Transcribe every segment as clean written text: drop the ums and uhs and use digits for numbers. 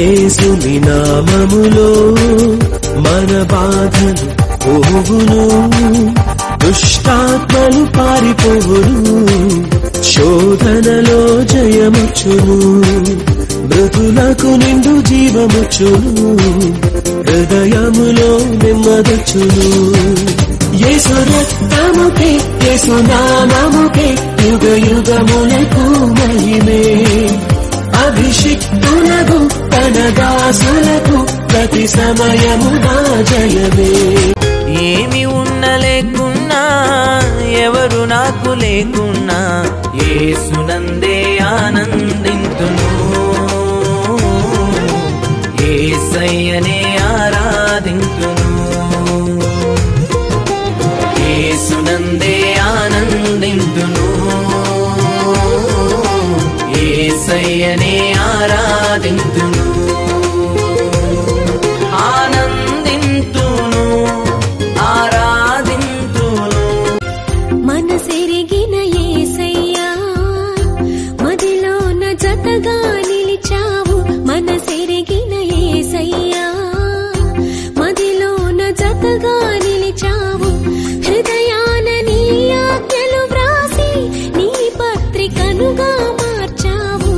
యేసుని నామములో మన బాధలు పోవును, దుష్టాత్మలు పారిపోవును, శోధనలో జయముచ్చును, మృతులకు నిండు జీవముచ్చును, హృదయములో నెమ్మదొచ్చును. యేసు రక్తముకే యేసు నామముకే యుగ యుగములకు మహిమే, అభిషిక్తులకు తన దాసులకు ప్రతి సమయముగా జయమే. ఏమి ఉన్న లేకున్నా ఎవరు నాకు లేకున్నా యేసునందే ఆనందింతును, యేసయ్యనే ఆరాధింతును, యేసునందే ఆనందింతును, యేసయ్యనే ఆరాధింతును, ఆనందింతును, ఆరాధింతును. మనసెరిగిన యేసయ్యా మదిలోన జతగా నిలిచావు, మనసెరిగిన యేసయ్యా మదిలోన జతగా నిలిచావు, హృదయాన నీ ఆజ్ఞలు వ్రాసి నీ పత్రికనుగా మార్చావు,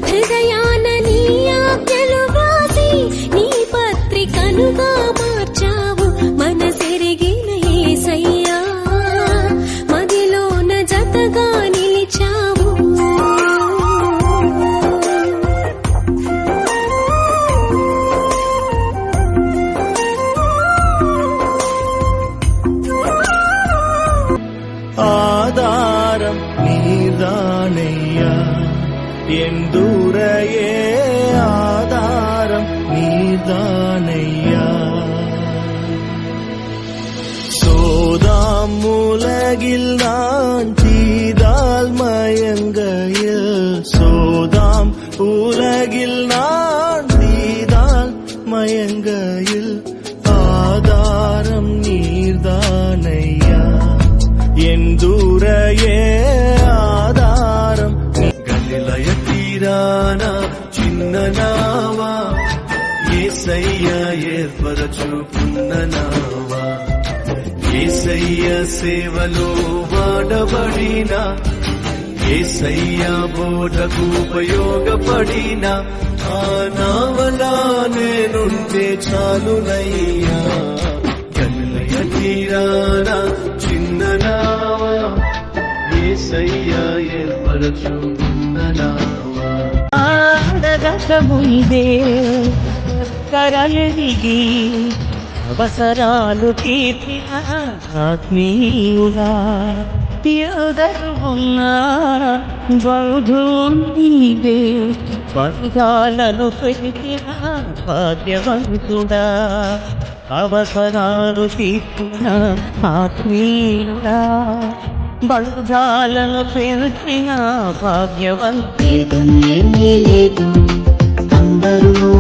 హృదయాన నీ ఆజ్ఞలు వ్రాసి నీ పత్రికనుగా మార్చావు, మనసెరిగిన యేసయ్యా మదిలోన జతగా నిలిచావు. ஆதாரம் நீர்தானையா எந்தூரையே, ஆதாரம் நீர்தானையா. சோதாம் உலகில் நான் தீதால் மயங்கையில், சோதாம் உலகில் நான் தீதால் மயங்கையில், ஆதாரம் நீர்தானையா ఎందురయే ఆధారం. గలిలయ తీరాన చిన్న నావా, యేసయ్య ఏర్పరచుకున్న నావా, యేసయ్య సేవలో వాడబడిన, యేసయ్య బోధకు ఉపయోగపడిన ఆ నావలా నేనుంటే చాలునయ్యా. గలిలయ తీరాన చిన్న నావా, యేసయ్య ఏర్పరచుకున్న నావా. ఆడగక ముందే కరలిగి అవసరాలు తీర్చిన ఆత్మీయుడా, ఎదురున్న బంధువు నీవే, బంధాలను పెరిగిన భాగ్యవంతుడా, అవసరాలు తీర్చిన ఆత్మీయుడా, బంధాలను పెరిగిన భాగ్యవంతుడా. అందరూ